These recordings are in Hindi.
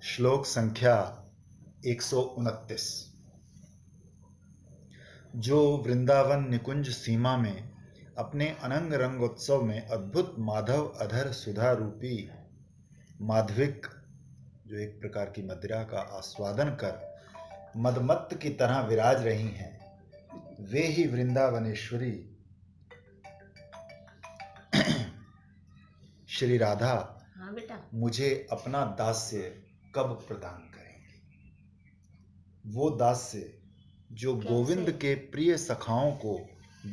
श्लोक संख्या 129। जो वृंदावन निकुंज सीमा में अपने अनंग रंग उत्सव में अद्भुत माधव अधर सुधा रूपी माधविक, जो एक प्रकार की मदिरा का आस्वादन कर मदमत्त की तरह विराज रही हैं, वे ही वृंदावनेश्वरी श्री राधा हाँ बेटा, मुझे अपना दास्य कब प्रदान करेंगी। वो दास्य जो कैसे? गोविंद के प्रिय सखाओं को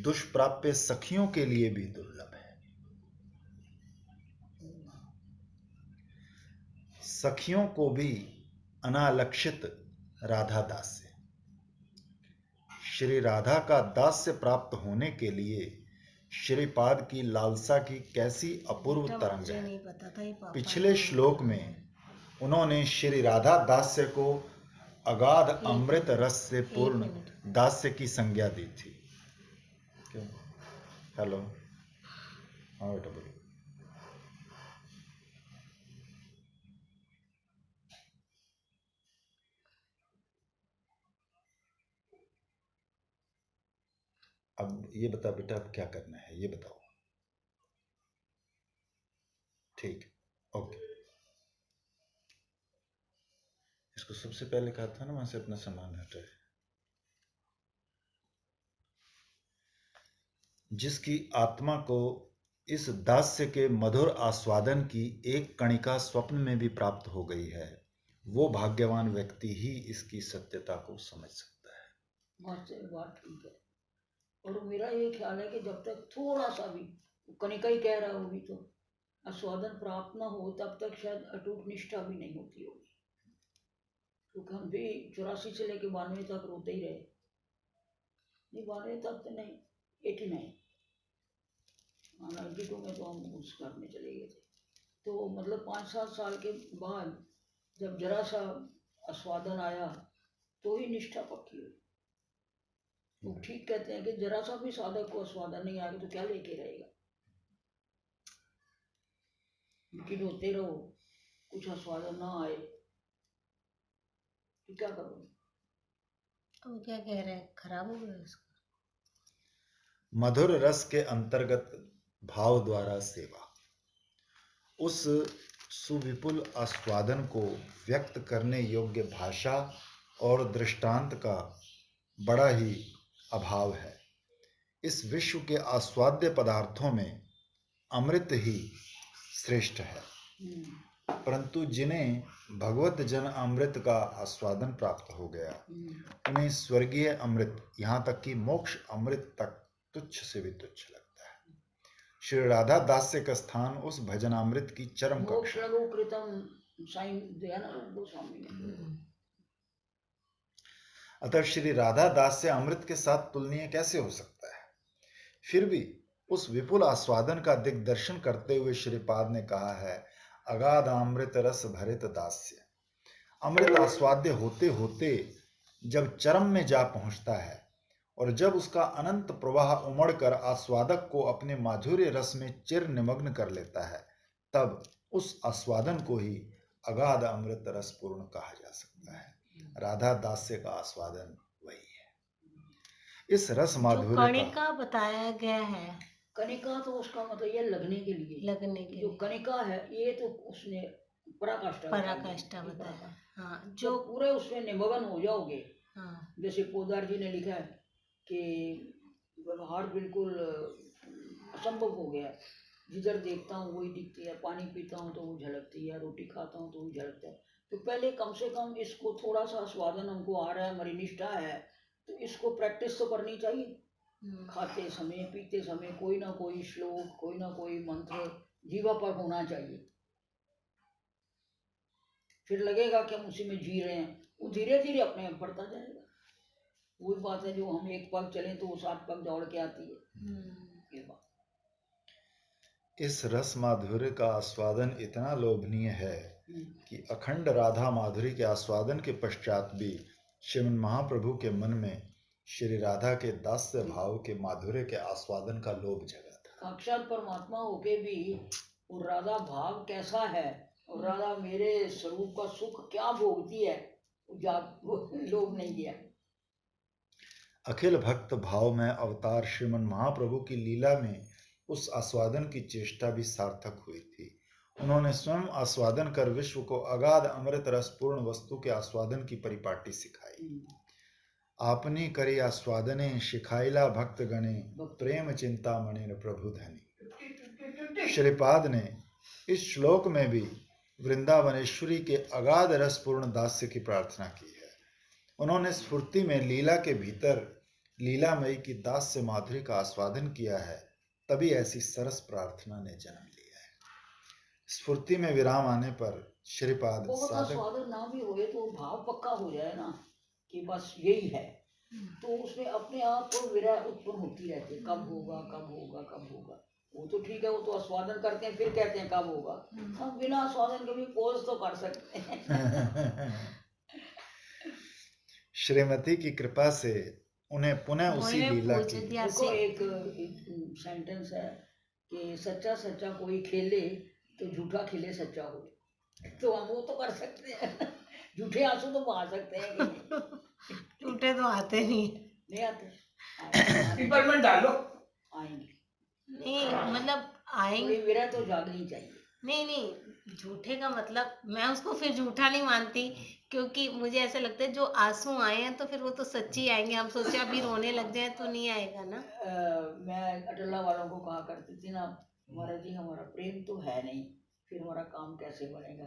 दुष्प्राप्य सखियों के लिए भी दुर्लभ है। सखियों को भी अनालक्षित राधा दास्य। श्री राधा का दास्य प्राप्त होने के लिए श्रीपाद की लालसा की कैसी अपूर्व बेटा, तरंग मुझे है। नहीं पता था ये पापा पिछले ने श्लोक में उन्होंने श्री राधा दास्य को अगाध एक अमृत मिनट, रस से एक पूर्ण मिनट। दास्य की संज्ञा दी थी। क्यों? हेलो, हाँ बेटा बोलो। अब ये बता बेटा, अब क्या करना है ये बताओ। ठीक, ओके। इसको सबसे पहले कहा था ना वहां से अपना सामान हटाए। जिसकी आत्मा को इस दास्य के मधुर आस्वादन की एक कणिका स्वप्न में भी प्राप्त हो गई है, वो भाग्यवान व्यक्ति ही इसकी सत्यता को समझ सकता है। बात ठीक है। और मेरा ये ख्याल है कि जब तक थोड़ा सा भी, कनिका ही कह रहा होगी, तो आस्वादन प्राप्त ना हो तब तक शायद अटूट निष्ठा भी नहीं होती होगी। क्योंकि हम भी 84 से लेके 92 तक रोते ही रहे। नहीं, 92 तक तो नहीं, 89, 92 में तो हम उस घर में चले गए थे। तो मतलब 5-7 साल के बाद जब जरा सा आस्वादन आया तो ही निष्ठा पक्की हुई। तो ठीक कहते हैं कि जरा सा भी साधक को आस्वादन नहीं आएगा तो क्या लेके रहेगा। लेकिन होते रहो, कुछ आस्वादन ना आए तो क्या करो। अब क्या कह रहे हैं, खराब हो गया उसका? मधुर रस के अंतर्गत भाव द्वारा सेवा, उस सुविपुल आस्वादन को व्यक्त करने योग्य भाषा और दृष्टांत का बड़ा ही अभाव है। इस विश्व के आस्वाद्य पदार्थों में अमृत ही श्रेष्ठ है, परंतु जिन्हें भगवत जन अमृत का आस्वादन प्राप्त हो गया, उन्हें स्वर्गीय अमृत, यहाँ तक कि मोक्ष अमृत तक तुच्छ से भी तुच्छ लगता है। श्री राधा दास्य का स्थान उस भजनामृत की चरम मोक्ष कक्षा। लघु कृतम साईं दयानंद गोस्वामी ने। अतः श्री राधा दास्य अमृत के साथ तुलनीय कैसे हो सकता है। फिर भी उस विपुल आस्वादन का दिग्दर्शन करते हुए श्रीपाद ने कहा है, अगाध अमृत रस भरित दास्य। अमृत आस्वाद्य होते होते जब चरम में जा पहुंचता है और जब उसका अनंत प्रवाह उमड़कर आस्वादक को अपने माधुर्य रस में चिर निमग्न कर लेता है, तब उस आस्वादन को ही अगाध अमृत रस पूर्ण कहा जा सकता है। राधा दास्य का आस्वादन वही है। इस रस जो माधुर्य का कणिका बताया गया है, कनिका तो उसका मतलब ये लगने के लिए, लगने के जो लिए कनिका है ये तो उसने पराकाष्ठा पराकाष्ठा बताया। हाँ, जो जो पूरे उसमें निमग्न हो जाओगे। हाँ, जैसे पोदार जी ने लिखा है कि व्यवहार बिल्कुल असंभव हो गया। जिधर देखता हूँ वही दिखती है, पानी पीता हूँ तो वो झलकती है, रोटी खाता हूँ तो वो झलकता है। तो पहले कम से कम इसको थोड़ा सा स्वादन हमको आ रहा है, हमारी निष्ठा है, तो इसको प्रैक्टिस तो करनी चाहिए। खाते समय पीते समय कोई ना कोई श्लोक, कोई ना कोई मंत्र जीवा पर होना चाहिए। फिर लगेगा कि हम उसी में जी रहे हैं, वो धीरे धीरे अपने आप बढ़ता जाएगा। वही बात है, जो हम एक पग चले तो वो 7 पग दौड़ के आती है। ये बात इस रस माधुर्य का आस्वादन इतना लोभनीय है कि अखंड राधा माधुरी के आस्वादन के पश्चात भी श्रीमन महाप्रभु के मन में श्री राधा के दास्य भाव के माधुर्य के आस्वादन का लोभ जगा था। साक्षात परमात्मा होके भी वो राधा भाव कैसा है और राधा मेरे स्वरूप का सुख क्या भोगती है, वो लोभ नहीं किया। अखिल भक्त भाव में अवतार श्रीमन महाप्रभु की लीला में उस आस्वादन की चेष्टा भी सार्थक हुई थी। उन्होंने स्वयं आस्वादन कर विश्व को अगाध अमृत रसपूर्ण वस्तु के आस्वादन की परिपाटी सिखाई। आपनी करी आस्वादने शिखाइला भक्त गणे प्रेम चिंता मणि प्रभु धनी। श्रीपाद ने इस श्लोक में भी वृंदावनेश्वरी के अगाध रसपूर्ण दास्य की प्रार्थना की है। उन्होंने स्फूर्ति में लीला के भीतर लीलामयी की दास्य माधुरी का आस्वादन किया है, तभी ऐसी सरस प्रार्थना ने जन्म लिया है। स्फूर्ति में विराम आने पर श्रीपाद बहुत आस्वादन ना भी होए तो भाव पक्का हो जाए ना कि बस यही है, तो उसमें अपने आप को विरह उत्पन्न होती रहती है, कब होगा कब होगा कब होगा। वो तो ठीक है, वो तो आस्वादन करते हैं फिर कहते हैं कब होगा। हम बिना आस्वादन के भी पोज तो कर सकते हैं। श्रीमती की कृपा से उन्हें पुनः उसी लीला की। देखो एक सेंटेंस है कि सच्चा सच्चा कोई खेले तो झूठा खेले सच्चा हो, तो हम वो तो कर सकते हैं। झूठे आंसू तो बहा सकते हैं कि झूठे तो आते नहीं आते। पेपरमेंट डालो, आएंगे नहीं, मतलब आएंगे। थोड़ी विरह तो जागनी चाहिए। नहीं, झूठे का मतलब मैं उसको फिर झूठा नहीं मानती, क्योंकि मुझे ऐसा लगता है जो आंसू आए हैं तो फिर वो तो सच्ची आएंगे। हम सोचे अभी रोने लग जाए तो नहीं आएगा ना। मैं अटला वालों को कहा करती थी ना, महाराज जी हमारा प्रेम तो है नहीं, फिर हमारा काम कैसे बनेगा।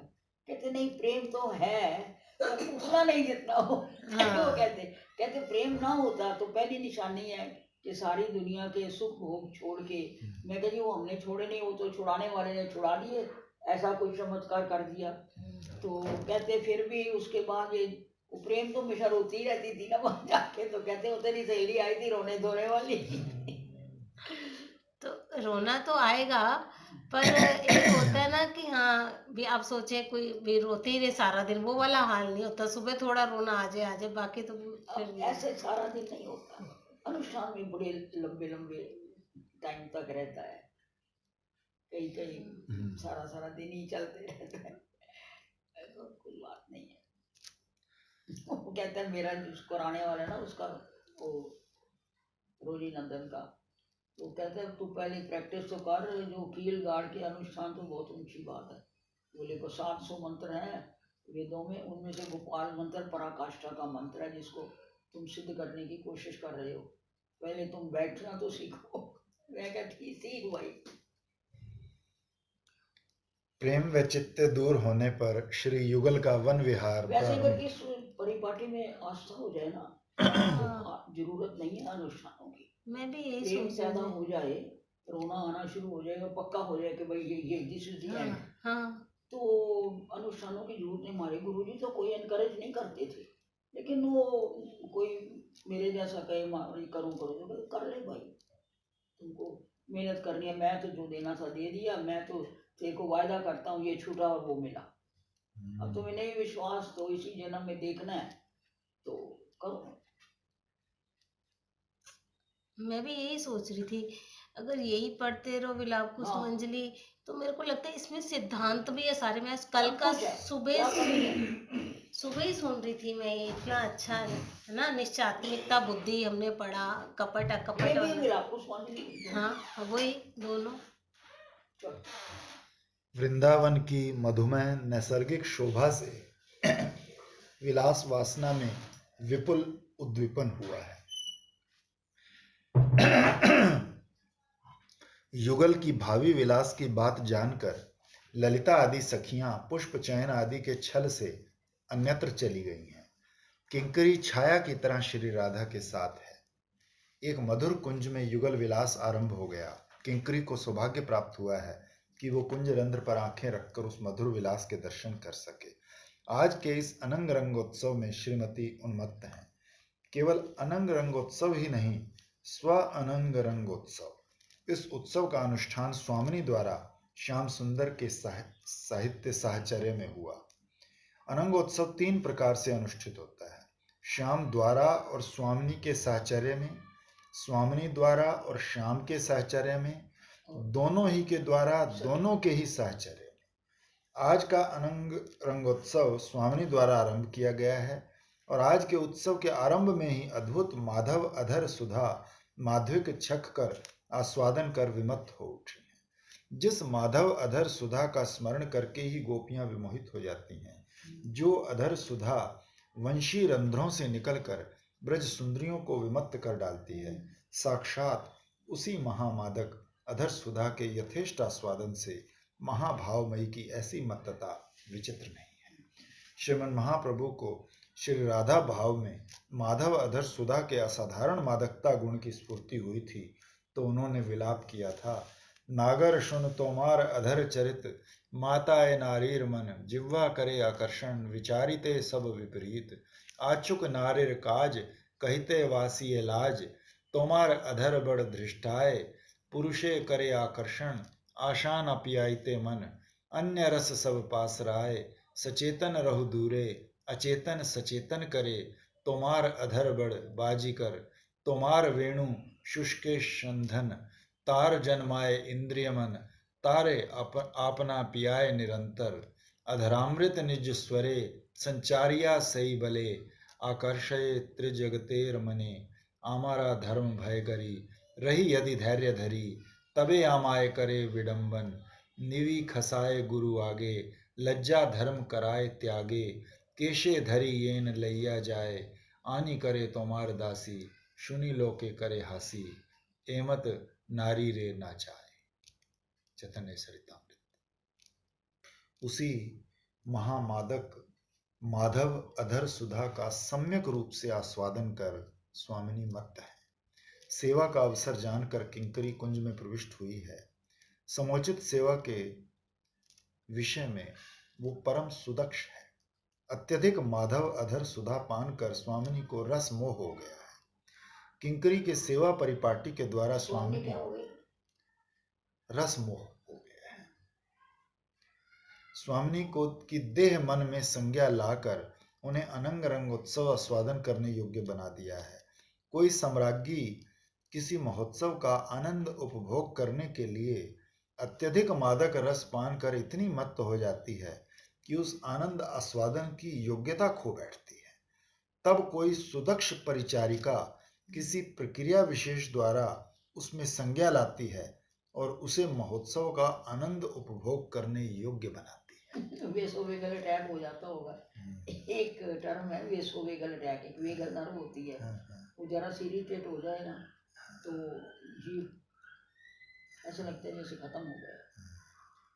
कहते नहीं, प्रेम तो है पर उतना नहीं जितना हो। वो कहते प्रेम ना होता तो पहली निशानी है कि सारी दुनिया के सुख भोग छोड़ के, मैं कहती वो हमने छोड़े नहीं, वो तो छुड़ाने वाले ने छुड़ा दिए, ऐसा कोई चमत्कार कर दिया। तो कहते फिर भी उसके बाद ये प्रेम तो हमेशा रोती रहती थी ना वहां जाके, तो कहते वो तेरी सहेली आई थी रोने धोने वाली। तो रोना तो आएगा, पर एक होता है ना कि हाँ भी आप सोचे कोई भी रोते ही रहे सारा दिन, वो वाला हाल नहीं होता। सुबह थोड़ा रोना आ जाए बाकी तो फिर भी ऐसे सारा दिन नहीं होता, अनुष्ठान में बड़े लंबे लंबे टाइम तक रहता है, कई कई सारा सारा दिन ही चलते रहता है, ऐसा कोई बात नहीं है। वो कहता है मेरा जिसको आने वाला है ना उसका, वो रोजी नंदन का, तो कहते हैं तू पहले प्रैक्टिस तो कर, जो कील गाड़ के अनुष्ठान तो बहुत ऊंची बात है। बोले को 700 मंत्र हैं वेदों में, उनमें से गोपाल मंत्र पराकाष्ठा का मंत्र है जिसको तुम सिद्ध करने की कोशिश कर रहे हो, पहले तुम बैठना तो सीखो। मैं क्या ठीक सीख भाई। प्रेम व चित्ते दूर होने पर श्री युगल का वन विहार वैसे अगर इस परिपाटी में आस्था हो जाए ना तो जरूरत नहीं है अनुष्ठानों की। मैं भी यही प्रेम सोच ज्यादा हो जाए, रोना आना शुरू हो जाएगा, पक्का हो जाए कि भाई ये दिस इज द एंड, तो अनुष्ठानों की जरूरत नहीं। हमारे गुरुजी तो कोई एनकरेज नहीं करते थे, लेकिन वो कोई मेरे जैसा कहे करूँ करूँ तो कर ले भाई, तुमको मेहनत करनी है, मैं तो जो देना था दे दिया, मैं तो तेरे को वायदा करता हूँ ये छूटा और वो मिला, अब तुम्हें नहीं विश्वास तो इसी जन्म में देखना है तो करो। मैं भी यही सोच रही थी, अगर यही पढ़ते रहो विलाप कुसुमांजलि, तो मेरे को लगता है इसमें सिद्धांत भी है सारे। मैं कल का सुबह ही सुन रही थी मैं, ये इतना अच्छा है ना। निश्चयात्मिकता बुद्धि हमने पढ़ा, कपट अकपट, हाँ वही दोनों। वृंदावन की मधुमय नैसर्गिक शोभा से विलास वासना में विपुल उद्दीपन हुआ है। युगल की भावी विलास की बात जानकर ललिता आदि सखियां पुष्प चयन आदि के छल से अन्यत्र चली गई हैं। किंकरी छाया की तरह श्री राधा के साथ है। एक मधुर कुंज में युगल विलास आरंभ हो गया। किंकरी को सौभाग्य प्राप्त हुआ है कि वो कुंज रंध्र पर आंखें रखकर उस मधुर विलास के दर्शन कर सके। आज के इस अनंग रंगोत्सव में श्रीमती उन्मत्त हैं। केवल अनंग रंगोत्सव ही नहीं, स्व अनंग रंगोत्सव। इस उत्सव का अनुष्ठान स्वामिनी द्वारा श्याम सुंदर के साहित्य साहचर्य में हुआ। अनंगोत्सव 3 प्रकार से अनुष्ठित होता है, श्याम द्वारा और स्वामिनी के साहचर्य में, स्वामिनी द्वारा और श्याम के साहचर्य में, दोनों ही के द्वारा दोनों के ही साहचर्य में। आज का अनंग रंगोत्सव स्वामिनी द्वारा आरंभ किया गया है और आज के उत्सव के आरंभ में ही अद्भुत माधव अधर सुधा माध्विक छक कर आस्वादन कर विमत्त हो उठी हैं। जिस माधव अधर सुधा का स्मरण करके ही गोपियां विमोहित हो जाती हैं, जो अधर सुधा वंशी रंध्रों से निकलकर ब्रज सुंदरियों को विमत्त कर डालती है, साक्षात उसी महामादक अधर सुधा के यथेष्ट आस्वादन से महाभावमयी की ऐसी मत्तता विचित्र नहीं है। श्रीमन महाप्रभु को श्री राधा भाव में माधव अधर सुधा के असाधारण मादकता गुण की स्फूर्ति हुई थी, तो उन्होंने विलाप किया था, नागर सुन तोमार अधर चरित माताए नारीर मन जिह्वा करे आकर्षण विचारिते सब विपरीत आचुक नारिर काज कहते वासी लाज तोमार अधर बड़ धृष्टाए पुरुषे करे आकर्षण आशान अपियाइते मन अन्य रस सब पासराय सचेतन रहु दूरे अचेतन सचेतन करे तोमार अधर बड़ बाजी कर तोमार वेणु शुष्के संधन तार जन्माए इंद्रिय मन तारे आपना पियाए निरंतर अधरामृत निज स्वरे संचारिया सई बले आकर्षय त्रिजगतेर मने आमारा धर्म भय करी रही यदि धैर्य धरी तबे आमाय करे विडंबन निवि खसाए गुरु आगे लज्जा धर्म कराए त्यागे केशे धरी येन लैया जाए आनी करे तोमार दासी सुनी लोके करे हासी एमत नारी रे नाचाए। चैतन्य चरितामृत। उसी महामादक माधव अधर सुधा का सम्यक रूप से आस्वादन कर स्वामिनी मत्त है। सेवा का अवसर जानकर किंकरी कुंज में प्रविष्ट हुई है। समुचित सेवा के विषय में वो परम सुदक्ष है। अत्यधिक माधव अधर सुधा पान कर स्वामिनी को रस मोह हो गया है। किंकरी के सेवा परिपाटी के द्वारा स्वामिनी रस मोह हो गया है। स्वामिनी को की देह मन में संज्ञा लाकर उन्हें अनंग रंग उत्सव आस्वादन करने योग्य बना दिया है। कोई सम्राज्ञी किसी महोत्सव का आनंद उपभोग करने के लिए अत्यधिक मादक रस पान कर इतनी मत्त हो जाती है कि उस आनंद आस्वादन की योग्यता खो बैठती है। तब कोई सुदक्ष परिचारिका किसी प्रक्रिया विशेष द्वारा उसमें संज्ञा लाती है और उसे महोत्सव का आनंद उपभोग करने योग्य बनाती है। वेसोवेगल अटैक हो जाता होगा। एक टर्म है वेसोवेगल अटैक, एक वेगल नर्व होती है, वो जरा सी इरिटेट हो जाए ना तो जीव ऐसा लगता है जैसे खत्म हो गया।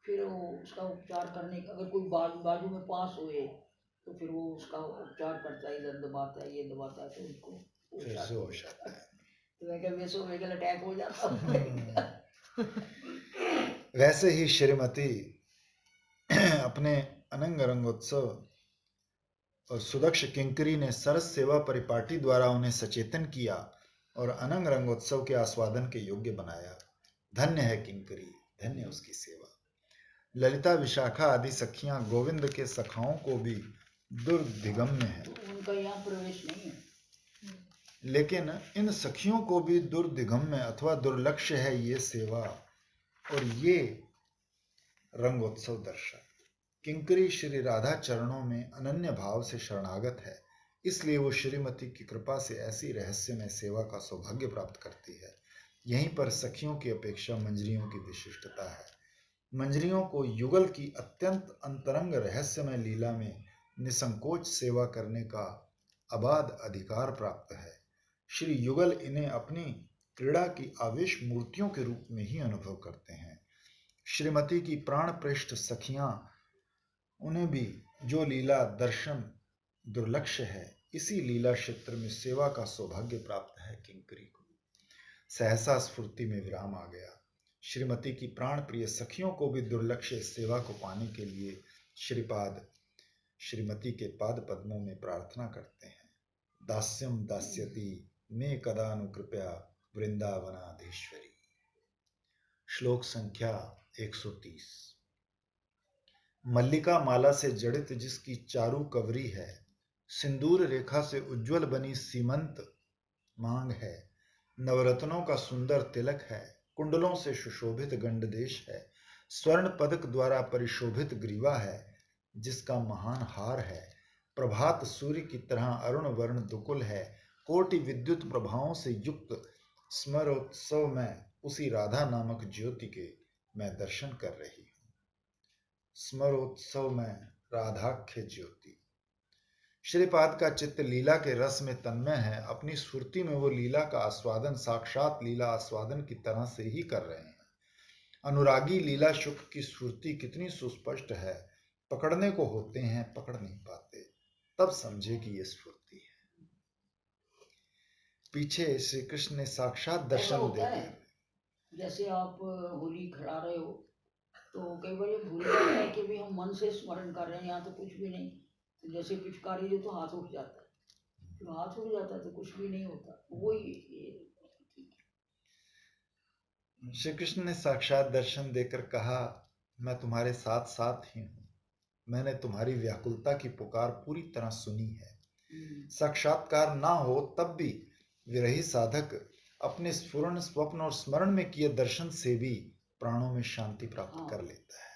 फिर वो उसका उपचार करने का, अगर कोई बाजू में पास हुए तो फिर वो उसका उपचार करता है, इधर दबाता है, ये दबाता है, तो उसको हो जाता है। तो मैं क्या वेसोवेगल अटैक हो जाता वैसे ही श्रीमती अपने अनंग रंगोत्सव और सुदक्ष किंकरी ने सरस सेवा परिपाटी द्वारा उन्हें सचेतन किया और अनंग रंगोत्सव के आस्वादन के योग्य बनाया। धन्य है किंकरी, धन्य उसकी सेवा। ललिता विशाखा आदि सखियां गोविंद के सखाओं को भी दुर्दिगम्य है, उनका यहाँ प्रवेश नहीं है, लेकिन इन सखियों को भी दुर्दिगम्य अथवा दुर्लक्ष्य है ये सेवा और ये रंगोत्सव दर्शन। किंकरी श्री राधा चरणों में अनन्य भाव से शरणागत है, इसलिए वो श्रीमती की कृपा से ऐसी रहस्यमय सेवा का सौभाग्य प्राप्त करती है। यहीं पर सखियों की अपेक्षा मंजरियों की विशिष्टता है। मंजरियों को युगल की अत्यंत अंतरंग रहस्यमय लीला में निसंकोच सेवा करने का अबाध अधिकार प्राप्त है। श्री युगल इन्हें अपनी क्रीड़ा की आवेश मूर्तियों के रूप में ही अनुभव करते हैं। श्रीमती की प्राण पृष्ठ सखियां उन्हें भी जो लीला दर्शन दुर्लक्ष्य है, इसी लीला क्षेत्र में सेवा का सौभाग्य प्राप्त है किंकरी को। सहसा स्फूर्ति में विराम आ गया। श्रीमती की प्राण प्रिय सखियों को भी दुर्लक्ष्य सेवा को पाने के लिए श्रीपाद श्रीमती के पाद पद्मों में प्रार्थना करते हैं। दास्यम दास्यति मे कदानुकृपया वृंदावनाधीश्वरी। श्लोक संख्या 130। मल्लिका माला से जड़ित जिसकी चारु कवरी है, सिंदूर रेखा से उज्जवल बनी सीमंत मांग है, नवरत्नों का सुंदर तिलक है, कुंडलों से सुशोभित गंडदेश है, स्वर्ण पदक द्वारा परिशोभित ग्रीवा है, जिसका महान हार है। प्रभात सूर्य की तरह अरुण वर्ण दुकुल है। कोटि विद्युत प्रभाओं से युक्त स्मरोत्सव में उसी राधा नामक ज्योति के मैं दर्शन कर रही हूँ। स्मरोत्सव में राधाख्य ज्योति। श्रीपाद का चित्त लीला के रस में तन्मय है। अपनी स्फूर्ति में वो लीला का आस्वादन साक्षात लीला आस्वादन की तरह से ही कर रहे हैं। अनुरागी लीला सुख की स्फूर्ति कितनी सुस्पष्ट है। पकड़ने को होते हैं, पकड़ नहीं पाते, तब समझे कि ये स्फूर्ति है। पीछे श्री कृष्ण ने साक्षात ऐसा दर्शन होता दे है, दिए। जैसे आप होली खिला रहे हो तो कई बार ये भूल जाते हैं कि भी हम मन से स्मरण कर रहे हैं, यहाँ तो कुछ भी नहीं। तो जैसे पिचकारी जो तो हाथ उठ जाता है, तो हाथ उठ जाता है तो कुछ भी नहीं होता। वही श्री कृष्ण ने साक्षात दर्शन देकर कहा, मैं तुम्हारे साथ साथ ही हूं। मैंने तुम्हारी व्याकुलता की पुकार पूरी तरह सुनी है। साक्षात्कार ना हो तब भी विरही साधक अपने स्फुरण स्वप्न और स्मरण में किए दर्शन से भी प्राणों में शांति प्राप्त कर लेता है।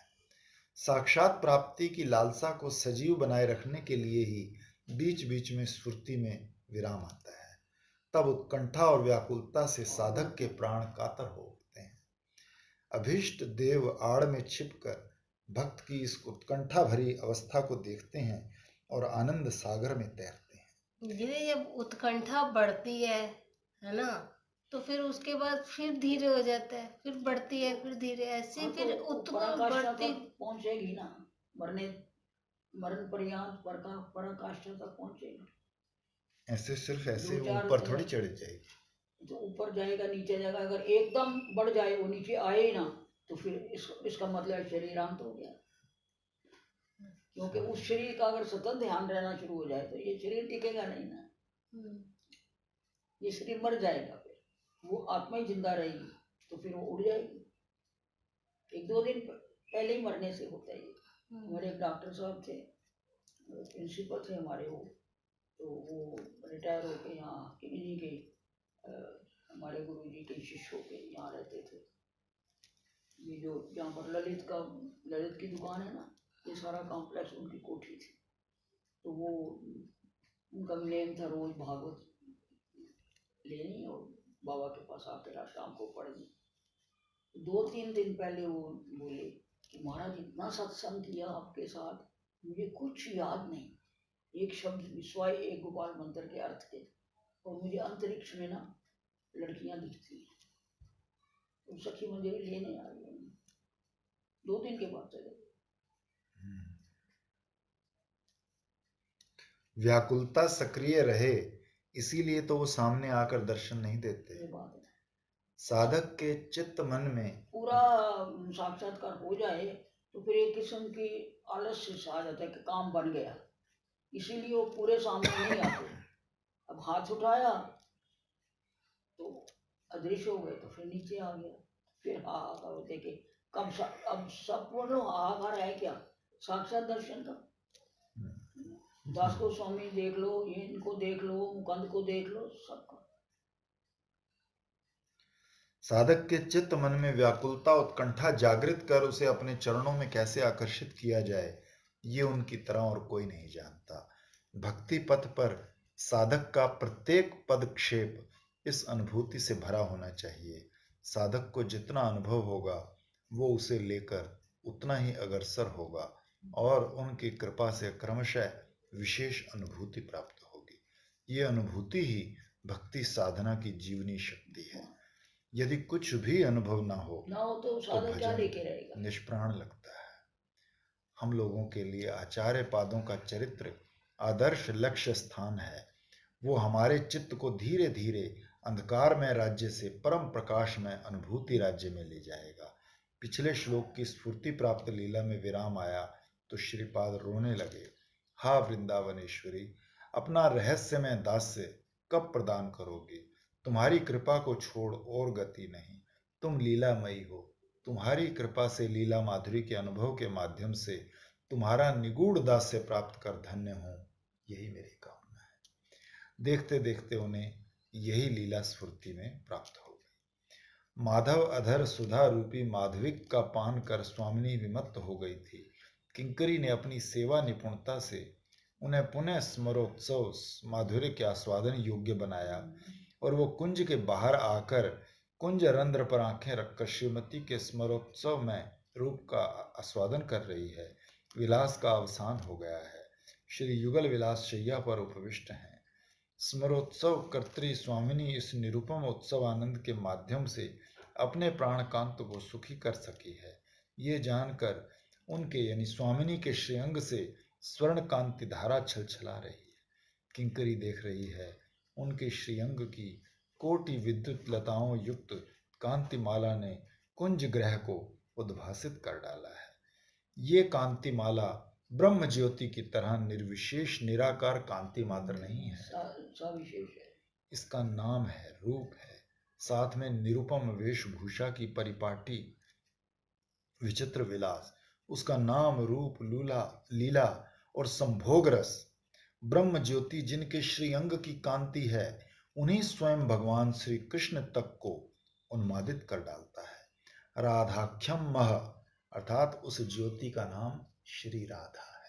साक्षात प्राप्ति की लालसा को सजीव बनाए रखने के लिए ही बीच बीच में स्फूर्ति में विराम आता है। तब उत्कंठा और व्याकुलता से साधक के प्राण कातर हो उठते हैं। अभीष्ट देव आड़ में छिपकर भक्त की इस उत्कंठा भरी अवस्था को देखते हैं और आनंद सागर में तैरते हैं। धीरे जब उत्कंठा बढ़ती है ना, तो फिर उसके बाद फिर धीरे हो जाता है, फिर बढ़ती है, फिर धीरे, ऐसे फिर बढ़ती पहुंचेगी ना, मरण पर्यंत पराकाष्ठा तक पहुंचेगी। ऐसे सिर्फ ऐसे ऊपर थोड़ी चढ़ जाएगी, तो ऊपर जाएगा नीचे जाएगा। अगर एकदम बढ़ जाए, वो नीचे आए ही ना, तो फिर इसका मतलब शरीरांत हो गया। क्योंकि उस शरीर का अगर सतत ध्यान रहना शुरू हो जाए तो ये शरीर टिकेगा नहीं ना, ये शरीर मर जाएगा। फिर वो आत्मा ही जिंदा रहेगी, तो फिर वो उड़ जाएगी। एक दो दिन पहले ही मरने से होता है ये। हमारे एक डॉक्टर साहब थे, प्रिंसिपल थे हमारे, वो तो वो रिटायर होके यहाँ इन्हीं के हमारे गुरु जी के शिष्य होके यहाँ रहते थे। ये जो जहाँ पर ललित की दुकान है ना, ये सारा कॉम्प्लेक्स उनकी कोठी थी। तो वो उनका नेम था रोज भागवत लेनी और बाबा के पास आकर शाम को पढ़नी। 2-3 दिन पहले वो बोले कि महाराज इतना सत्संग किया आपके साथ, मुझे कुछ याद नहीं, एक शब्द विश्वाय एक गोपाल मंत्र के अर्थ के, और मुझे अंतरिक्ष में ना लड़कियां दिखती हैं। तो सखी मंजरी लेने आ गई, 2 दिन के बाद चले। व्याकुलता सक्रिय रहे, इसीलिए तो वो सामने आकर दर्शन नहीं देते। ये बात है। साधक के चित्त मन में पूरा साक्षात्कार हो जाए तो फिर एक किस्म की आलस्य सा आ जाता है कि काम बन गया, इसीलिए वो पूरे सामने नहीं आते। अब हाथ उठाया तो अदृश्य हो गए, तो फिर नीचे आ गया, फिर हाहाकार होते कि कब अब सब पूर्ण हाहाकार है क्या, साक्षात दर्शन का। दास को स्वामी देख लो, ये इनको देख लो, मुकंद को देख लो, सबका। साधक के चित्त मन में व्याकुलता उत्कंठा जागृत कर उसे अपने चरणों में कैसे आकर्षित किया जाए, ये उनकी तरह और कोई नहीं जानता। भक्ति पथ पर साधक का प्रत्येक पदक्षेप इस अनुभूति से भरा होना चाहिए। साधक को जितना अनुभव होगा वो उसे लेकर उतना ही अग्रसर होगा और उनकी कृपा से क्रमशः विशेष अनुभूति प्राप्त होगी। ये अनुभूति ही भक्ति साधना की जीवनी शक्ति है। यदि कुछ भी अनुभव ना हो तो साधक क्या लेके रहेगा, निष्प्राण लगता है। हम लोगों के लिए आचार्य पादों का चरित्र आदर्श लक्ष्य स्थान है। वो हमारे चित्त को धीरे धीरे अंधकार में राज्य से परम प्रकाश में अनुभूति राज्य में ले जाएगा। पिछले श्लोक की स्फूर्ति प्राप्त लीला में विराम आया तो श्रीपाद रोने लगे। हा वृंदावनेश्वरी, अपना रहस्यमय दास्य कब प्रदान करोगे? तुम्हारी कृपा को छोड़ और गति नहीं। तुम लीलामयी हो। तुम्हारी कृपा से लीला माधुरी के अनुभव के माध्यम से तुम्हारा निगूढ़ दास्य प्राप्त कर धन्य हूं, यही मेरी कामना है। देखते देखते उन्हें यही लीला स्फूर्ति में प्राप्त हो गई। माधव अधर सुधा रूपी माधविक का पान कर स्वामिनी विमत्त हो गई थी। किंकरी ने अपनी सेवा निपुणता से उन्हें पुनः स्मरोत्सव माधुर्य के आस्वादन योग्य बनाया और वो कुंज के बाहर आकर कुंज रंध्र पर आंखें रखकर श्रीमती के स्मरोत्सव में रूप का आस्वादन कर रही है। विलास का अवसान हो गया है। श्री युगल विलास शैया पर उपविष्ट हैं। स्मरोत्सव कर्त्री स्वामिनी इस निरुपम उत्सव आनंद के माध्यम से अपने प्राणकांत को सुखी कर सकी है। ये जानकर उनके यानी स्वामिनी के श्रीअंग से स्वर्ण कांति धारा छलछला रही है। किंकरी देख रही है उनके श्रीअंग की कोटि विद्युत लताओं युक्त कांतिमाला ने कुंज ग्रह को उद्भासित कर डाला है। ये कांतिमाला ब्रह्म ज्योति की तरह निर्विशेष निराकार कांति मात्र नहीं है, सविशेष है। इसका नाम है, रूप है, साथ में निरुपम वेशभूषा की परिपाटी विचित्र विलास। उसका नाम रूप लीला और संभोग रस। ब्रह्म ज्योति जिनके श्रीअंग की कांति है उन्हीं स्वयं भगवान श्री कृष्ण तक को उन्मादित कर डालता है। राधाख्यम मह अर्थात उस ज्योति का नाम श्री राधा है।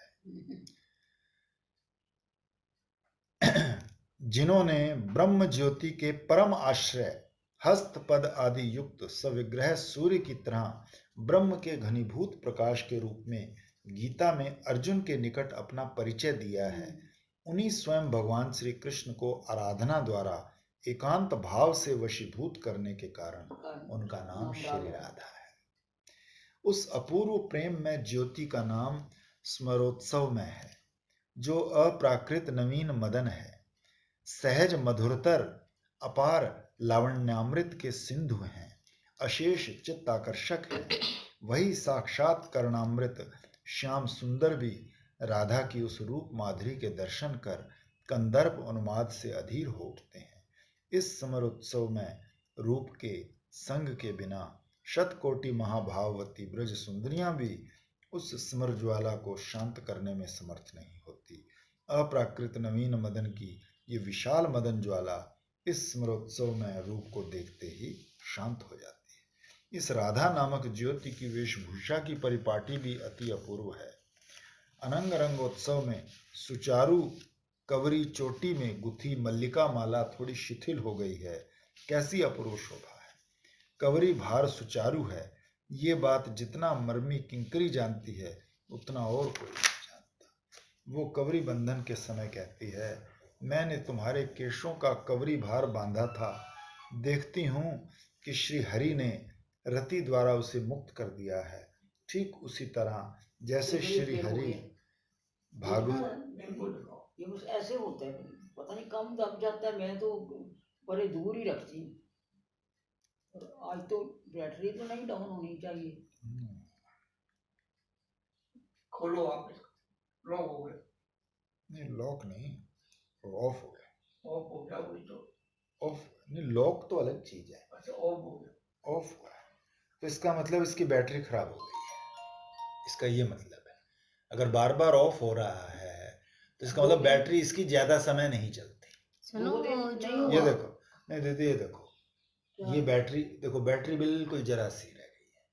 जिन्होंने ब्रह्म ज्योति के परम आश्रय हस्त पद आदि युक्त सविग्रह सूर्य की तरह ब्रह्म के घनीभूत प्रकाश के रूप में गीता में अर्जुन के निकट अपना परिचय दिया है, उन्हीं स्वयं भगवान श्री कृष्ण को आराधना द्वारा एकांत भाव से वशीभूत करने के कारण उनका नाम श्री राधा है। उस अपूर्व प्रेम में ज्योति का नाम स्मरोत्सव में है, जो अप्राकृत नवीन मदन है, सहज मधुरतर अपार लावण्यामृत के सिंधु हैं, अशेष चित्ताकर्षक है। वही साक्षात कर्णामृत श्याम सुंदर भी राधा की उस रूप माधुरी के दर्शन कर कंदर्प उन्माद से अधीर हो उठते हैं। इस समरोत्सव में रूप के संग के बिना शतकोटि महाभाववती ब्रज सुंदरियां भी उस स्मर ज्वाला को शांत करने में समर्थ नहीं होती। अप्राकृत नवीन मदन की ये विशाल मदन ज्वाला इस स्मरोत्सव में रूप को देखते ही शांत हो जाती है। इस राधा नामक ज्योति की वेशभूषा की परिपाटी भी अति अपूर्व है। अनंग रंगोत्सव में सुचारू कवरी चोटी में गुथी मल्लिका माला थोड़ी शिथिल हो गई है। कैसी अपूर्व शोभा है। कवरी भार सुचारू है, ये बात जितना मर्मी किंकरी जानती है उतना और कोई नहीं जानता। वो कवरी बंधन के समय कहती है, मैंने तुम्हारे केशों का कवरी भार बांधा था, देखती हूं कि श्री हरि ने रति द्वारा उसे मुक्त कर दिया है। ठीक उसी तरह जैसे श्री हरि भागवत ये बस ऐसे होता है, पता नहीं कम दब जाता है। मैं तो बड़े दूर ही रखती हूँ। आज तो बैटरी तो नहीं डाउन होनी चाहिए। खोलो आप, लॉक हो गया। नहीं लॉक नहीं, ऑफ हो गया। ऑफ हो गया वही तो। ऑफ नहीं, लॉक तो अलग चीज है। अच्छा ऑफ हो गया। ऑफ हुआ है तो इसका मतलब इसकी बैटरी खराब हो गई है, इसका ये मतलब है। अगर बार बार ऑफ हो रहा है तो इसका मतलब बैटरी इसकी ज्यादा समय नहीं चलती। सुनो वो जो ये देखो, नहीं दीदी ये देखो, ये बैटरी देखो, बैटरी बिल्कुल जरा सी रह गई है।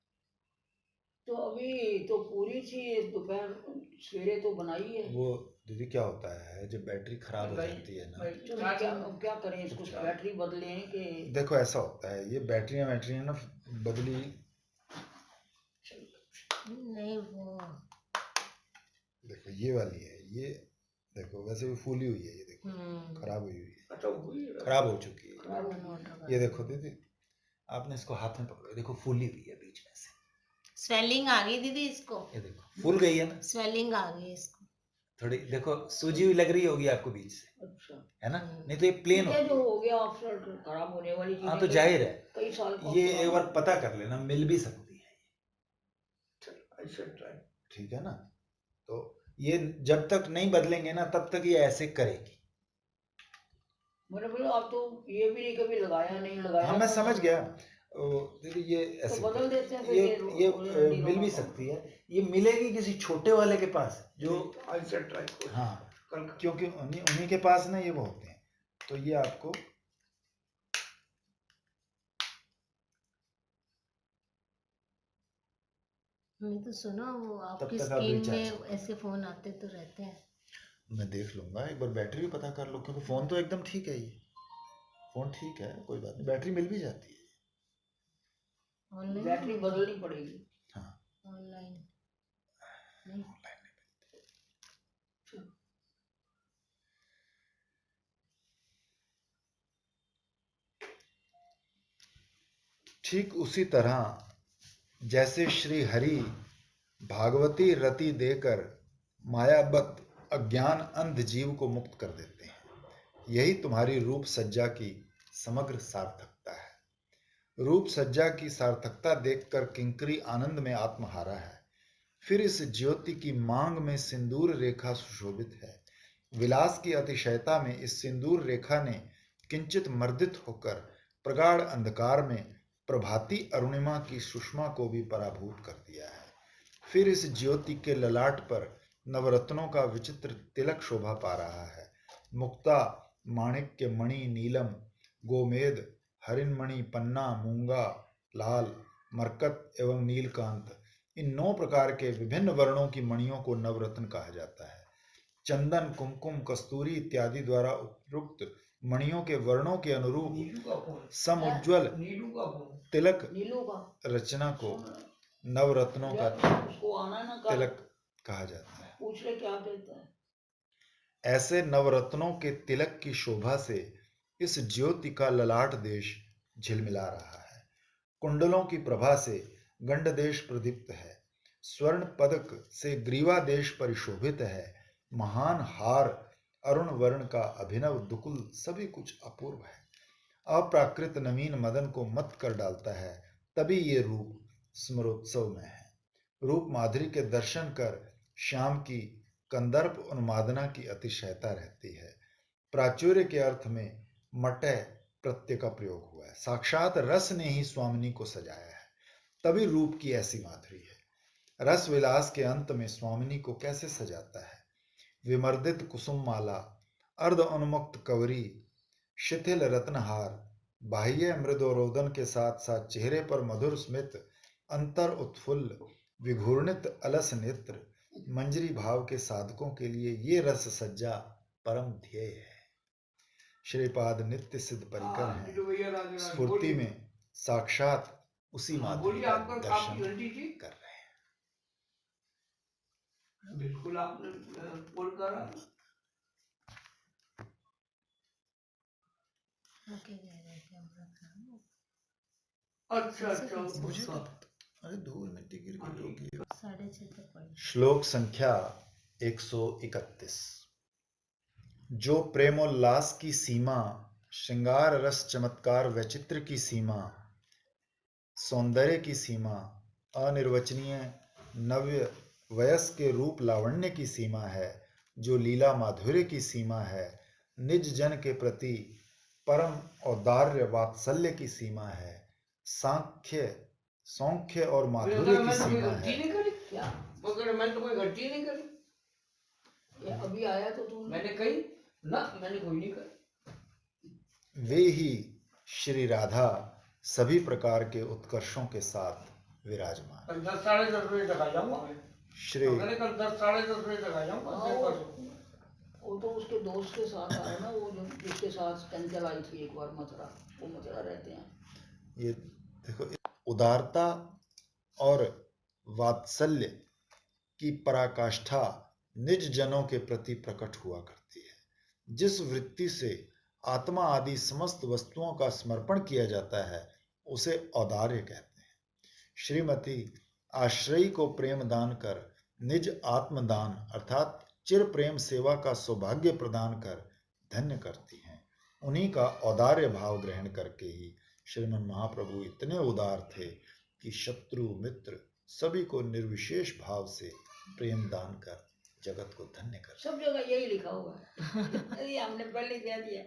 तो अभी तो पूरी थी, दोपहर सवेरे तो बनाई है। वो दीदी क्या होता है जब बैटरी खराब हो जाती है ना, तो क्या करें इसको, बैटरी बदलें कि? देखो ऐसा होता है, ये बैटरियां ना बदली नहीं, वो देखो ये वाली है, ये देखो वैसे भी फूली हुई है, ये देखो खराब हुई है, अच्छा हुई है। खराब हो चुकी है। ये देखो दीदी, आपने इसको हाथ में पकड़ो, देखो फूली हुई है बीच में से, स्वेलिंग आ गई दीदी इसको। ये देखो फूल गई है ना, स्वेलिंग आ गई इसको। थोड़ी देखो सूजी हुई लग रही होगी आपको बीच से, अच्छा है ना? नहीं तो ये प्लेन ये जो होती हो गया अफसर खराब होने वाली है। हाँ चीजें तो जाहिर है, कई साल ये एक बार पता कर लेना, मिल भी सकती है। ऐसे ट्राई, ठीक है ना? तो ये जब तक नहीं बदलेंगे ना तब तक ये ऐसे करेगी। मैंने बोला आप तो ये भी नहीं कभी लगाया, नहीं लगाया। हाँ मैं समझ गया। दीदी ये ऐसे तो बदल देते हैं फिर ये मिल भी सकती है, ये मिलेगी किसी छोटे वाले के पास जो ऐसे ट्राई। हाँ क्योंकि उन्हीं के पास ना ये वो होते हैं। तो ये आपको मैं तो सुना वो आपकी तक आप स्क्रीन रिचार्ज में ऐसे फोन आते तो रहते हैं। मैं देख लूंगा, एक बार बैटरी भी पता कर लो, क्योंकि फोन तो एकदम ठीक है, ये फोन ठीक है, कोई बात नहीं, बैटरी मिल भी जाती है। ऑनलाइन बैटरी बदलनी पड़ेगी। हाँ, ऑनलाइन नहीं। ठीक उसी तरह जैसे श्री हरि भागवती रति देकर मायाबत अज्ञान अंध जीव को मुक्त कर देते हैं, यही तुम्हारी रूप सज्जा की समग्र सार्थकता है। रूप सज्जा की सार्थकता देखकर किंकरी आनंद में आत्महारा है। फिर इस ज्योति की मांग में सिंदूर रेखा सुशोभित है। विलास की अतिशयता में इस सिंदूर रेखा ने किंचित मर्दित होकर प्रगाढ़ अंधकार में प्रभाती अरुणिमा की सुषमा को भी पराभूत कर दिया है। फिर इस ज्योति के ललाट पर नवरत्नों का विचित्र तिलक शोभा पा रहा है। मुक्ता, माणिक्य, मणि, नीलम, गोमेद, हरिणमणि, पन्ना, मूंगा, लाल, मरकत एवं नीलकांत, इन 9 प्रकार के विभिन्न वर्णों की मणियों को नवरत्न कहा जाता है। चंदन, कुमकुम, कस्तूरी इत्यादि द्वारा उपयुक्त मणियों के वर्णों के अनुरूप नीलू का फोन, समुज्ज्वल नीलू का फोन, तिलक नीलू का रचना को नवरत्नों का उसको आना ना कर, तिलक कहा जाता है। पूछ ले क्या कहता है। ऐसे नवरत्नों के तिलक की शोभा से इस ज्योति का ललाट देश झिलमिला रहा है। कुंडलों की प्रभा से गंड देश प्रदीप्त है। स्वर्ण पदक से ग्रीवा देश परिशोभित है। महान हार अरुण वर्ण का अभिनव दुकुल सभी कुछ अपूर्व है। अप्राकृत नवीन मदन को मत कर डालता है। तभी ये रूप स्मरोत्सव में है। रूप माधुरी के दर्शन कर श्याम की कंदर्प उन्मादना की अतिशयता रहती है। प्राचुर्य के अर्थ में मटय प्रत्यय का प्रयोग हुआ है। साक्षात रस ने ही स्वामिनी को सजाया है, तभी रूप की ऐसी माधुरी है। रस विलास के अंत में स्वामिनी को कैसे सजाता है। विमर्दित कुसुम माला, अर्ध उन्मुक्त कवरी, शिथिल रत्नहार, बाह्य मृदोरोदन के साथ साथ चेहरे पर मधुर स्मित, अंतर उत्फुल्ल, विघूर्णित अलस नेत्र, मंजरी भाव के साधकों के लिए ये रस सज्जा परम ध्येय है। श्रीपाद नित्य सिद्ध परिकर हाँ, नीलू भैया राधे हैं। राधे, स्फूर्ति बोलिए। में साक्षात उसी हाँ, माधुरी बोलिए, का आपका आपकी दर्शन घंटी थी। कर रहे हैं। बिल्कुल आपने बोल करा। वो क्या कह रहे थे हम लोग का? अच्छा अच्छा मुझे अच्छा। क्या पता, अरे धूल मिट्टी गिर हाँ, गई होगी। 6:30 तक पड़ी। श्लोक संख्या 131। जो प्रेमोल्लास की सीमा, श्रृंगार रस चमत्कार वैचित्र की सीमा, सौंदर्य की सीमा, अनिर्वचनीय नव्य वयस के रूप लावण्य की सीमा है, जो लीला माधुर्य की सीमा है, निज जन के प्रति परम औदार्य वात्सल्य की सीमा है, सांख्य सौंख्य और माधुर्य की सीमा है। नहीं करी क्या मगर मैंने तो कोई घटी नहीं करी। ये अभी आया तो तू मैंने कही ना, मैंने कोई नहीं करी। वे ही श्री राधा सभी प्रकार के उत्कर्षों के साथ विराजमान। कल 10 साढ़े 10 बजे तक आ जाऊंगा मैं। श्री मैंने कल 10 साढ़े 10 बजे तक आ जाऊंगा। हाँ, वो तो उसके दोस्त के साथ आया ना, वो जो जिसके साथ चंचल आई थी एक बार मथुरा, वो मथुरा रहते हैं। ये देखो, उदारता और वात्सल्य की पराकाष्ठा निज जनों के प्रति प्रकट हुआ करती है। जिस वृत्ति से आत्मा आदि समस्त वस्तुओं का समर्पण किया जाता है उसे औदार्य कहते हैं। श्रीमती आश्रयी को प्रेम दान कर निज आत्मदान अर्थात चिर प्रेम सेवा का सौभाग्य प्रदान कर धन्य करती हैं। उन्हीं का औदार्य भाव ग्रहण करके ही श्रीमन महाप्रभु इतने उदार थे कि शत्रु मित्र सभी को निर्विशेष भाव से प्रेम दान कर जगत को धन्य कर। सब जगह यही लिखा हुआ है। ये हमने पहले कह दिया,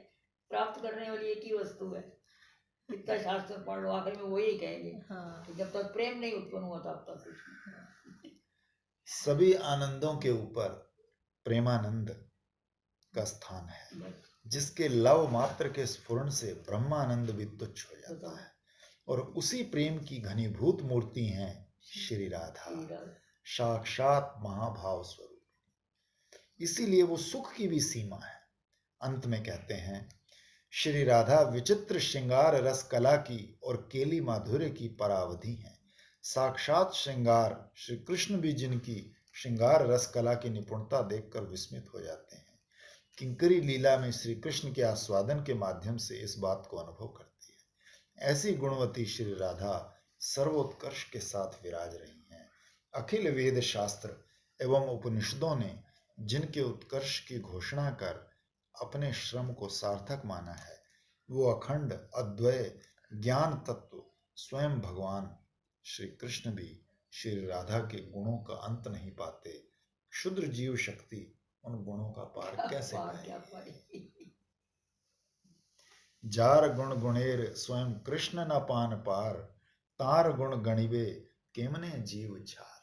प्राप्त करने वाली एक ही वस्तु है। कितना शास्त्र पढ़ लो, आखिर में वही कहेंगे। हाँ। कि जब तक प्रेम नहीं उत्पन्न हुआ तब तक कुछ नहीं। सभी आनंदों के ऊपर प्रेमानंद का स्थान है, बस जिसके लव मात्र के स्फुरण से ब्रह्मानंद भी तुच्छ हो जाता है। और उसी प्रेम की घनीभूत मूर्ति हैं श्री राधा, श्री साक्षात महाभाव स्वरूप। इसीलिए वो सुख की भी सीमा है। अंत में कहते हैं, श्री राधा विचित्र श्रृंगार रस कला की और केली माधुर्य की परावधि हैं। साक्षात श्रृंगार श्री कृष्ण भी जिनकी श्रृंगार रस कला की निपुणता देखकर विस्मित हो जाते हैं। किंकरी लीला में श्री कृष्ण के आस्वादन के माध्यम से इस बात को अनुभव करती है। ऐसी गुणवती श्री राधा सर्वोत्कर्ष के साथ विराज रही हैं। अखिल वेद शास्त्र एवं उपनिषदों ने जिनके उत्कर्ष की घोषणा कर अपने श्रम को सार्थक माना है, वो अखंड अद्वय ज्ञान तत्व स्वयं भगवान श्री कृष्ण भी श्री राधा के गुणों का अंत नहीं पाते। क्षुद्र जीव शक्ति उन गुणों का पार कैसे पाए। जार गुण गुणेर स्वयं कृष्ण न पान पार, तार गुण गणिबे केमने जीव झार।